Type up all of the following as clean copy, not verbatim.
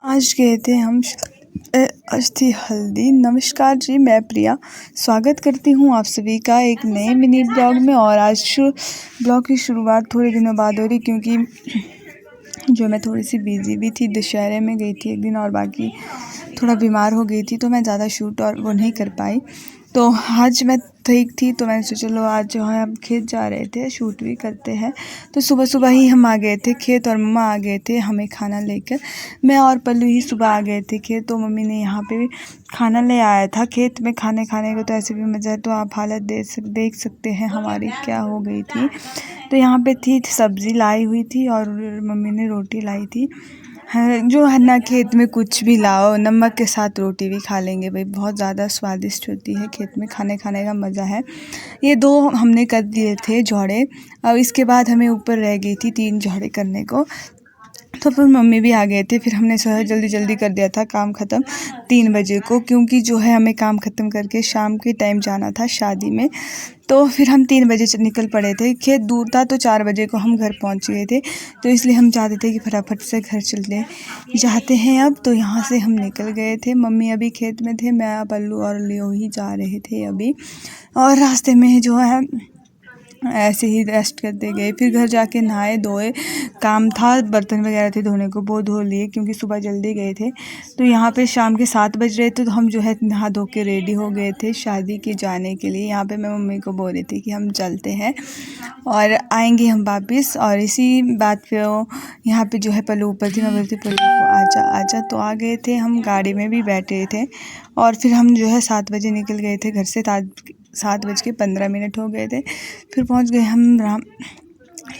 आज गए थे हम अस्थि हल्दी। नमस्कार जी, मैं प्रिया स्वागत करती हूँ आप सभी का एक नए मिनी ब्लॉग में। और आज ब्लॉग की शुरुआत थोड़े दिनों बाद हो रही, क्योंकि जो मैं थोड़ी सी बिजी भी थी, दशहरे में गई थी एक दिन और बाकी थोड़ा बीमार हो गई थी, तो मैं ज़्यादा शूट और वो नहीं कर पाई। तो आज मैं ठीक थी, तो मैंने सोचा चलो आज जो है हम खेत जा रहे थे, शूट भी करते हैं। तो सुबह सुबह ही हम आ गए थे खेत और मम्मा आ गए थे हमें खाना लेकर। मैं और पल्लू ही सुबह आ गए थे खेत, तो मम्मी ने यहाँ पे खाना ले आया था। खेत में खाने का तो ऐसे भी मज़ा है, तो आप हालत देख सकते हैं हमारी क्या हो गई थी। तो यहाँ पे थी सब्ज़ी लाई हुई थी और मम्मी ने रोटी लाई थी। जो है ना, खेत में कुछ भी लाओ नमक के साथ रोटी भी खा लेंगे भाई, बहुत ज़्यादा स्वादिष्ट होती है। खेत में खाने का मज़ा है। ये 2 हमने कर दिए थे जोड़े। अब इसके बाद हमें ऊपर रह गई थी 3 जोड़े करने को, तो फिर मम्मी भी आ गए थे। फिर हमने जल्दी जल्दी कर दिया था काम ख़त्म 3 बजे को, क्योंकि जो है हमें काम ख़त्म करके शाम के टाइम जाना था शादी में। तो फिर हम 3 बजे से निकल पड़े थे। खेत दूर था, तो 4 बजे को हम घर पहुंच गए थे। तो इसलिए हम चाहते थे कि फटाफट से घर चलते जाते हैं अब। तो यहाँ से हम निकल गए थे। मम्मी अभी खेत में थे, मैं पल्लू और लियो ही जा रहे थे अभी। और रास्ते में जो है ऐसे ही रेस्ट करते गए। फिर घर जाके नहाए धोए, काम था बर्तन वगैरह थे धोने को, वो धो लिए क्योंकि सुबह जल्दी गए थे। तो यहाँ पे शाम के 7 बज रहे थे, तो हम जो है नहा धो के रेडी हो गए थे शादी के जाने के लिए। यहाँ पे मैं मम्मी को बोल रही थी कि हम चलते हैं और आएंगे हम वापस। और इसी बात पे यहाँ पे जो है पल्लू ऊपर थी, मैं बोलती पल्लू को आजा आजा। तो आ गए थे, हम गाड़ी में भी बैठे थे। और फिर हम जो है 7 बजे निकल गए थे घर से। 7:15 हो गए थे। फिर पहुंच गए हम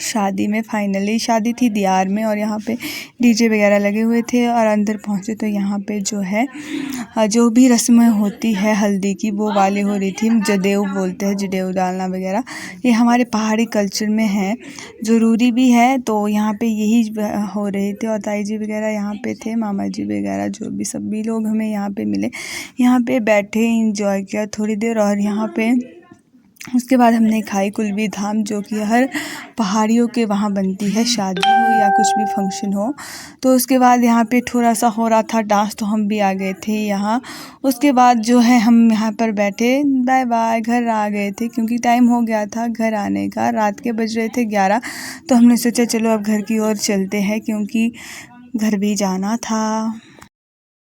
शादी में। फाइनली शादी थी दियार में, और यहाँ पे डीजे वगैरह लगे हुए थे। और अंदर पहुँचे तो यहाँ पे जो है जो भी रस्में होती है हल्दी की, वो वाली हो रही थी। जदेऊ बोलते हैं, जदेऊ डालना वगैरह, ये हमारे पहाड़ी कल्चर में है, ज़रूरी भी है। तो यहाँ पे यही हो रहे थे। और ताई जी वगैरह यहाँ पे थे, मामा जी वगैरह, जो भी सभी लोग हमें यहाँ पे मिले। यहाँ पे बैठे इंजॉय किया थोड़ी देर। और यहाँ पे उसके बाद हमने खाई कुलवी धाम, जो कि हर पहाड़ियों के वहाँ बनती है, शादी हो या कुछ भी फंक्शन हो। तो उसके बाद यहाँ पे थोड़ा सा हो रहा था डांस, तो हम भी आ गए थे यहाँ। उसके बाद जो है हम यहाँ पर बैठे, बाय बाय घर आ गए थे, क्योंकि टाइम हो गया था घर आने का। रात के बज रहे थे 11। तो हमने सोचा चलो अब घर की ओर चलते हैं, क्योंकि घर भी जाना था।